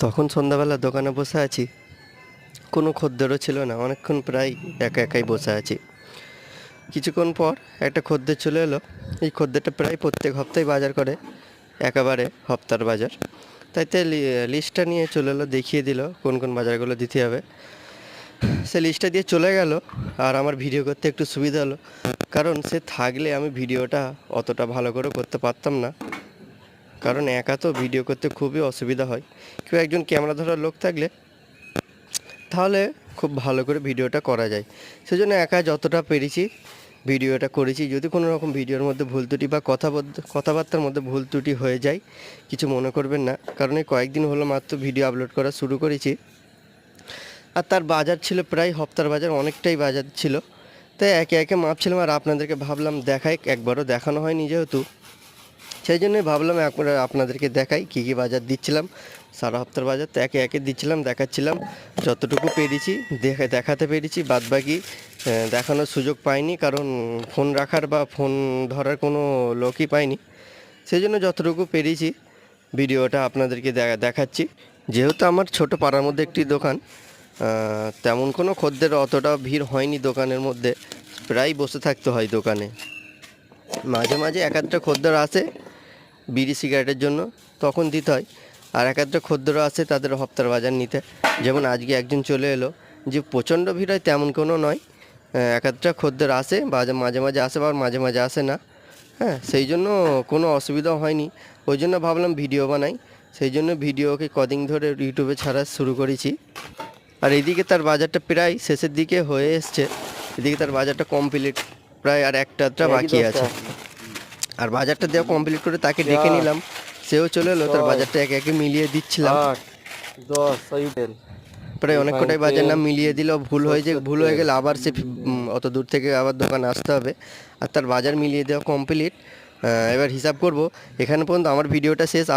তখন সন্ধ্যাবেলা দোকানে বসে আছি, কোনো খদ্দেরও ছিল না। অনেকক্ষণ প্রায় একা একাই বসে আছি। কিছুক্ষণ পর একটা খদ্দের চলে এলো। এই খদ্দেরটা প্রায় প্রত্যেক হপ্তাহে বাজার করে, একেবারে হপ্তার বাজার। তাইতে লিস্টটা নিয়ে চলে এলো, দেখিয়ে দিল কোন কোন বাজারগুলো দিতে হবে। সে লিস্টটা দিয়ে চলে গেল। আর আমার ভিডিও করতে একটু সুবিধা হলো, কারণ সে থাকলে আমি ভিডিওটা অতটা ভালো করে করতে পারতাম না। কারণ একা তো ভিডিও করতে খুবই অসুবিধা হয়। কেউ একজন ক্যামেরা ধরার লোক থাকলে তাহলে খুব ভালো করে ভিডিওটা করা যায়। সেজন্য একা যতটা পেরেছি ভিডিওটা করেছি। যদি কোনো রকম ভিডিওর মধ্যে ভুল ত্রুটি বা কথাবার্তার মধ্যে ভুল ত্রুটি হয়ে যায়, কিছু মনে করবেন না। কারণ এই কয়েকদিন হলো মাত্র ভিডিও আপলোড করা শুরু করেছি। আর তার বাজার ছিল প্রায় হপ্তার বাজার, অনেকটাই বাজার ছিল। তাই একে একে মাপছিলাম, আর আপনাদেরকে ভাবলাম দেখাই, একবারও দেখানো হয়নি যেহেতু, সেই জন্যই ভাবলাম একবার আপনাদেরকে দেখাই কী কী বাজার দিচ্ছিলাম। সারা হপ্তার বাজার তো একে একে দিচ্ছিলাম, দেখাচ্ছিলাম। যতটুকু পেরেছি দেখাতে পেরেছি, বাদবাকি দেখানোর সুযোগ পাইনি, কারণ ফোন রাখার বা ফোন ধরার কোনো লোকই পাইনি। সেই জন্য যতটুকু পেরেছি ভিডিওটা আপনাদেরকে দেখাচ্ছি। যেহেতু আমার ছোট পাড়ার মধ্যে একটি দোকান, তেমন কোনো খদ্দের অতটা ভিড় হয়নি দোকানের মধ্যে। প্রায় বসে থাকতে হয় দোকানে। মাঝে মাঝে এক আধটা খদ্দের আসে বিড়ি সিগারেটের জন্য, তখন দিতে হয়। আর এক আধটা খদ্দেরও আসে তাদের হপ্তার বাজার নিতে। যেমন আজকে একজন চলে এলো। যে প্রচণ্ড ভিড় হয় তেমন কোনো নয়, এক আধটা খদ্দের আসে, মাঝে মাঝে আসে বা মাঝে মাঝে আসে না। হ্যাঁ, সেই জন্য কোনো অসুবিধাও হয়নি। ওই জন্য ভাবলাম ভিডিও বানাই। সেই জন্য ভিডিওকে কদিন ধরে ইউটিউবে ছাড়া শুরু করেছি। আর এইদিকে তার বাজারটা প্রায় শেষের দিকে হয়ে এসছে। এদিকে তার বাজারটা কমপ্লিট, প্রায় আর একটা বাকি আছে। আর বাজারটা দেওয়া কমপ্লিট করে তাকে ডেকে নিলাম, সেও চলে এলো। তার বাজারটা একে একে মিলিয়ে দিচ্ছিলাম। প্রায় অনেক কটাই বাজার নাম মিলিয়ে দিল। ভুল হয়ে গেলে আবার সে অত দূর থেকে আবার দোকানে আসতে হবে। আর তার বাজার মিলিয়ে দেওয়া কমপ্লিট। এবার হিসাব করব। এখানে পর্যন্ত আমার ভিডিওটা শেষ। আবার